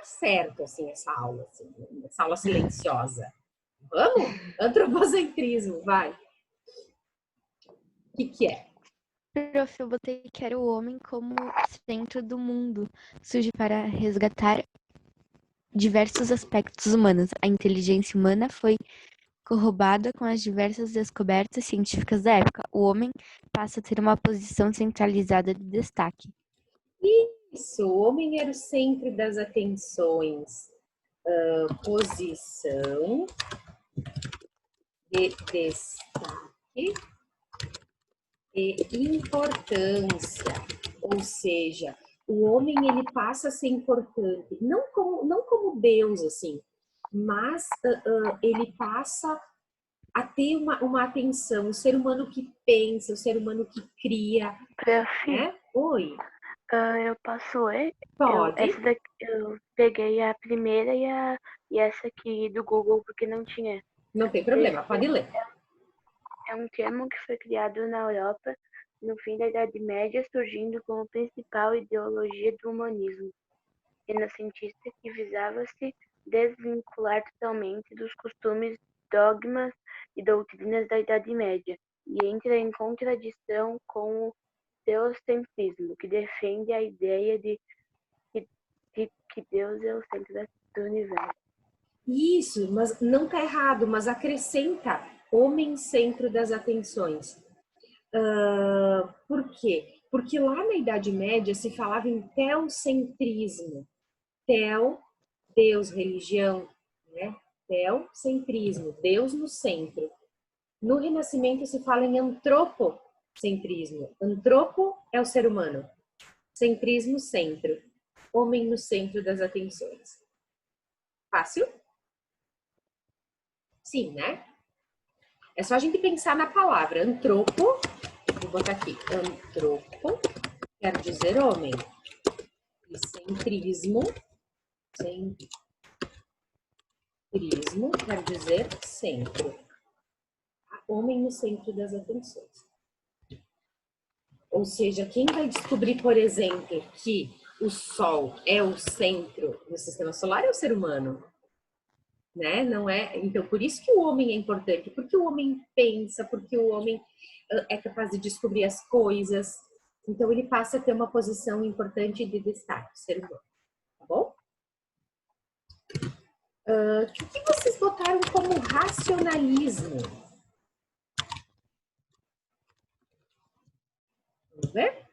certo, assim, essa aula silenciosa. Vamos? Antropocentrismo, vai. O que é? Prof, eu botei que era o homem como centro do mundo. Surge para resgatar diversos aspectos humanos. A inteligência humana foi corroborada com as diversas descobertas científicas da época. O homem passa a ter uma posição centralizada de destaque. Isso, o homem era o centro das atenções. Posição de destaque e importância. Ou seja, o homem ele passa a ser importante, não como Deus, assim, mas ele passa a ter uma atenção, o ser humano que pensa, o ser humano que cria. Né? Oi. Eu posso ler? Pode. Essa daqui, eu peguei a primeira e essa aqui do Google, porque não tinha. Não tem problema, pode ler. É um termo que foi criado na Europa no fim da Idade Média, surgindo como principal ideologia do humanismo renascentista que visava se desvincular totalmente dos costumes, dogmas e doutrinas da Idade Média, e entra em contradição com o teocentrismo, que defende a ideia de que Deus é o centro do universo. Isso, mas não está errado, mas acrescenta homem centro das atenções. Por quê? Porque lá na Idade Média se falava em teocentrismo. Teo, Deus, religião, né? Teocentrismo, Deus no centro. No Renascimento se fala em antropocentrismo. Antropo é o ser humano. Centrismo, centro. Homem no centro das atenções. Fácil? Sim, né? É só a gente pensar na palavra antropo. Vou botar aqui. Antropo quer dizer homem. E centrismo quer dizer centro. Homem no centro das atenções. Ou seja, quem vai descobrir, por exemplo, que o Sol é o centro do sistema solar é o ser humano. Né? Não é? Então, por isso que o homem é importante, porque o homem pensa, porque o homem é capaz de descobrir as coisas. Então, ele passa a ter uma posição importante de destaque, o ser humano. Tá bom? O que vocês botaram como racionalismo? Vamos ver?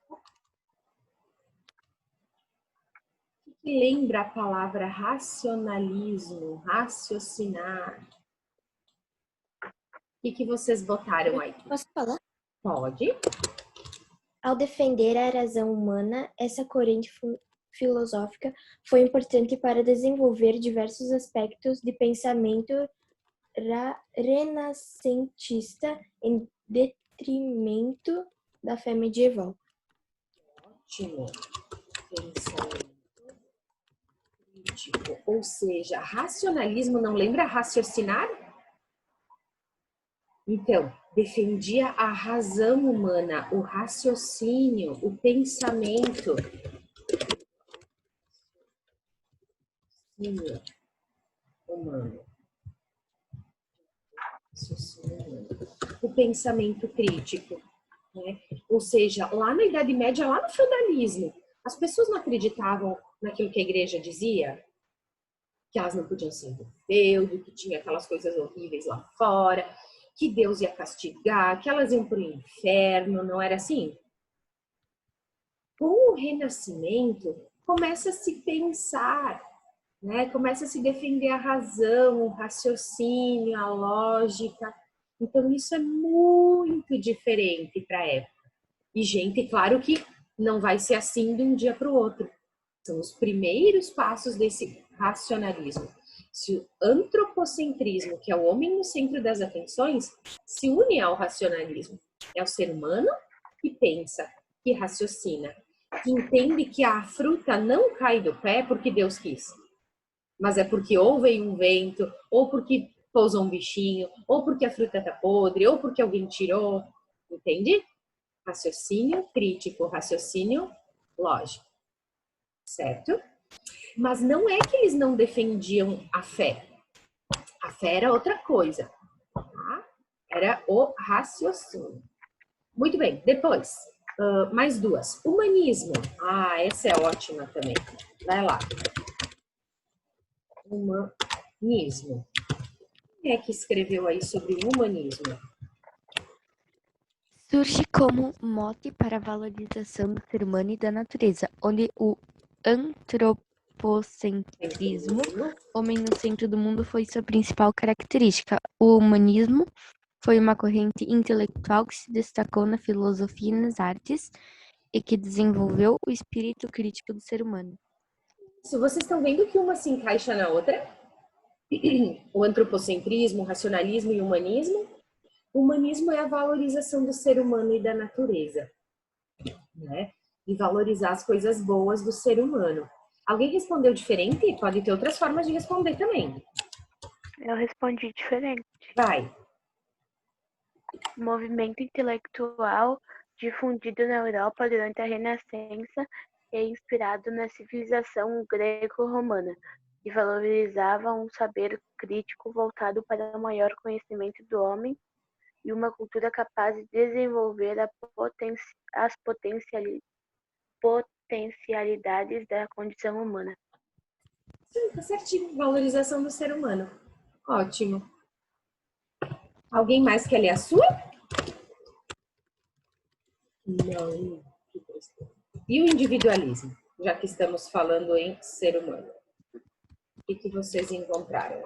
O que lembra a palavra racionalismo, raciocinar? O que vocês botaram aí? Posso falar? Pode. Ao defender a razão humana, essa corrente filosófica foi importante para desenvolver diversos aspectos de pensamento renascentista em detrimento da fé medieval. Ótimo. Pensamento crítico. Ou seja, racionalismo não lembra raciocinar? Então, defendia a razão humana, o raciocínio, o pensamento. Humano. O pensamento crítico. Né? Ou seja, lá na Idade Média, lá no feudalismo, as pessoas não acreditavam naquilo que a igreja dizia, que elas não podiam sair do feudo, que tinha aquelas coisas horríveis lá fora, que Deus ia castigar, que elas iam para o inferno, não era assim? Com o Renascimento, começa a se pensar, né? Começa a se defender a razão, o raciocínio, a lógica. Então, isso é muito diferente para a época. E, gente, claro que não vai ser assim de um dia para o outro. São os primeiros passos desse racionalismo. Se o antropocentrismo, que é o homem no centro das atenções, se une ao racionalismo. É o ser humano que pensa, que raciocina, que entende que a fruta não cai do pé porque Deus quis, mas é porque ou veio um vento, ou porque pousou um bichinho, ou porque a fruta está podre, ou porque alguém tirou. Entende? Raciocínio crítico, raciocínio lógico. certo? Mas não é que eles não defendiam a fé. A fé era outra coisa, tá? Era o raciocínio. Muito bem, depois, mais duas. Humanismo. Essa é ótima também. Vai lá. Humanismo. Quem é que escreveu aí sobre o humanismo? Surge como mote para a valorização do ser humano e da natureza, onde o antropocentrismo, homem no centro do mundo, foi sua principal característica. O humanismo foi uma corrente intelectual que se destacou na filosofia e nas artes e que desenvolveu o espírito crítico do ser humano. Se vocês estão vendo que uma se encaixa na outra, o antropocentrismo, o racionalismo e o humanismo. O humanismo é a valorização do ser humano e da natureza, né? E valorizar as coisas boas do ser humano. Alguém respondeu diferente? Pode ter outras formas de responder também. Eu respondi diferente. Vai. Movimento intelectual difundido na Europa durante a Renascença e inspirado na civilização greco-romana, que valorizava um saber crítico voltado para o maior conhecimento do homem e uma cultura capaz de desenvolver as potencialidades da condição humana. Sim, tá certinho. Valorização do ser humano. Ótimo. Alguém mais quer ler a sua? Não. E o individualismo? Já que estamos falando em ser humano. O que vocês encontraram?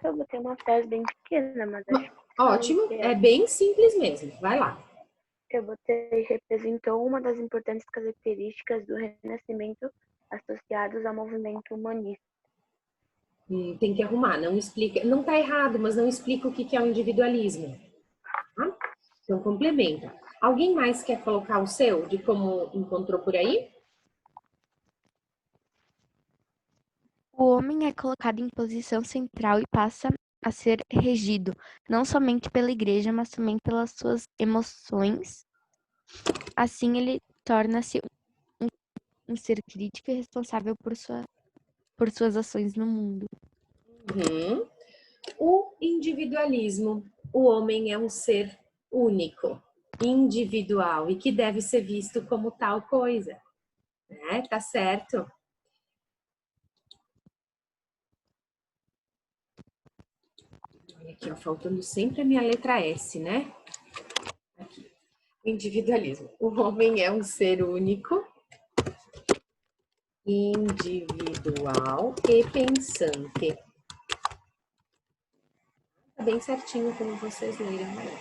Eu botei uma frase bem pequena, mas acho que... Ótimo, é bem simples mesmo. Vai lá. Eu botei representou uma das importantes características do Renascimento associados ao movimento humanista. Tem que arrumar, não explica, não tá errado, mas não explica o que é o individualismo. Tá? Então complementa. Alguém mais quer colocar o seu, de como encontrou por aí? O homem é colocado em posição central e passa a ser regido, não somente pela igreja, mas também pelas suas emoções. Assim, ele torna-se um ser crítico e responsável por suas ações no mundo. O individualismo. O homem é um ser único, individual e que deve ser visto como tal coisa. Né? Tá certo? Aqui, ó, faltando sempre a minha letra S, né? Aqui. Individualismo. O homem é um ser único, individual e pensante. Tá bem certinho como vocês leram, né?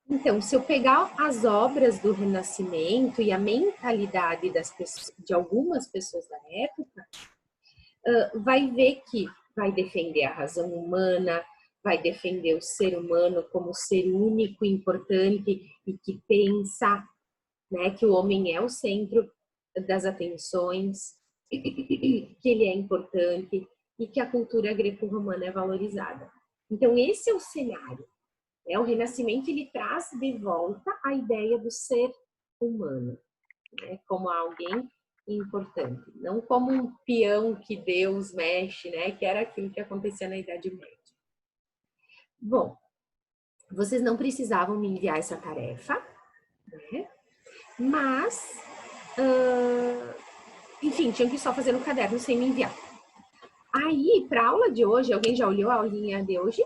Então, se eu pegar as obras do Renascimento e a mentalidade das pessoas, de algumas pessoas da época, vai ver que vai defender a razão humana, vai defender o ser humano como ser único, importante e que pensa, né, que o homem é o centro das atenções, que ele é importante e que a cultura greco-romana é valorizada. Então, esse é o cenário. O Renascimento ele traz de volta a ideia do ser humano, né, como alguém importante, não como um peão que Deus mexe, né, que era aquilo que acontecia na Idade Média. Bom, vocês não precisavam me enviar essa tarefa, né, mas, enfim, tinham que só fazer no caderno sem me enviar. Aí, para a aula de hoje, alguém já olhou a aulinha de hoje?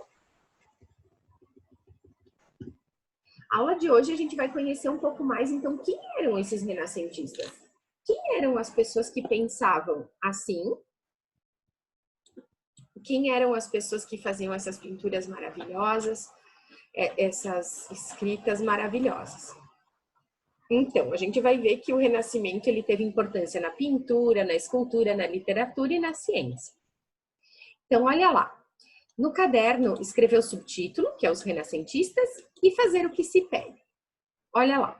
A aula de hoje a gente vai conhecer um pouco mais, então, quem eram esses renascentistas? Quem eram as pessoas que pensavam assim? Quem eram as pessoas que faziam essas pinturas maravilhosas, essas escritas maravilhosas? Então, a gente vai ver que o Renascimento ele teve importância na pintura, na escultura, na literatura e na ciência. Então, olha lá. No caderno, escrever o subtítulo, que é os renascentistas, e fazer o que se pede. Olha lá.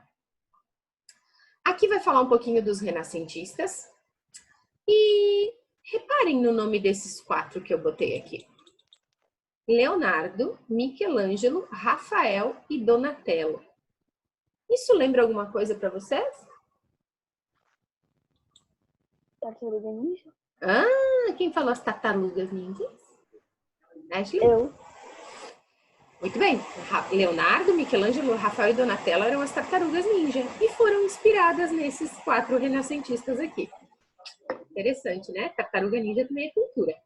Aqui vai falar um pouquinho dos renascentistas. E reparem no nome desses 4 que eu botei aqui. Leonardo, Michelangelo, Rafael e Donatello. Isso lembra alguma coisa para vocês? Tartaruga Ninja? Ah, quem falou as tartarugas ninjas? Ashley? Eu. Muito bem. Leonardo, Michelangelo, Rafael e Donatello eram as tartarugas ninja e foram inspiradas nesses 4 renascentistas aqui. Interessante, né? Tartaruga ninja também é cultura.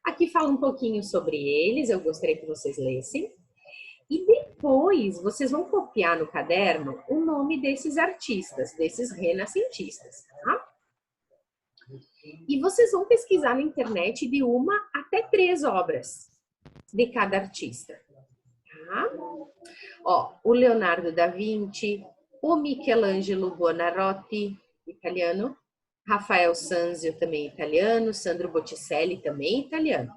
Aqui fala um pouquinho sobre eles, eu gostaria que vocês lessem. E depois vocês vão copiar no caderno o nome desses artistas, desses renascentistas, tá? E vocês vão pesquisar na internet de 1 até 3 obras de cada artista. Tá? Ó, o Leonardo da Vinci, o Michelangelo Buonarroti, italiano, Rafael Sanzio, também italiano, Sandro Botticelli, também italiano.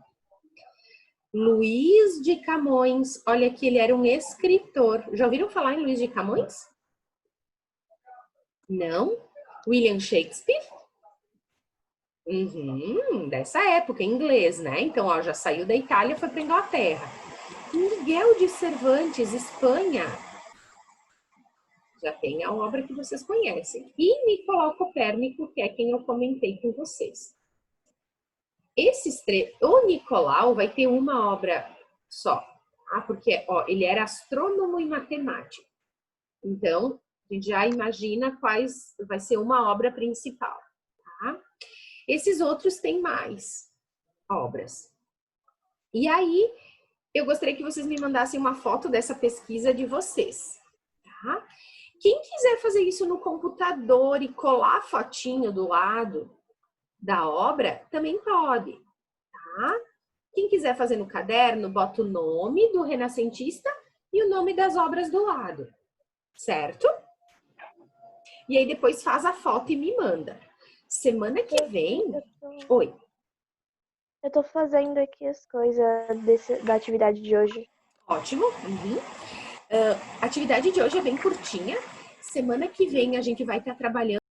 Luiz de Camões, olha que ele era um escritor. Já ouviram falar em Luiz de Camões? Não? William Shakespeare? Dessa época, em inglês, né? Então, ó, já saiu da Itália, foi para Inglaterra. Miguel de Cervantes, Espanha. Já tem a obra que vocês conhecem. E Nicolau Copérnico, que é quem eu comentei com vocês. O Nicolau vai ter uma obra só, tá? Porque ó, ele era astrônomo e matemático. Então, a gente já imagina quais vai ser uma obra principal, tá? Esses outros têm mais obras. E aí, eu gostaria que vocês me mandassem uma foto dessa pesquisa de vocês, tá? Quem quiser fazer isso no computador e colar a fotinho do lado da obra, também pode, tá? Quem quiser fazer no caderno, bota o nome do renascentista e o nome das obras do lado, certo? E aí depois faz a foto e me manda. Semana que vem... Oi. Eu tô fazendo aqui as coisas da atividade de hoje. Ótimo. A atividade de hoje é bem curtinha. Semana que vem a gente vai estar trabalhando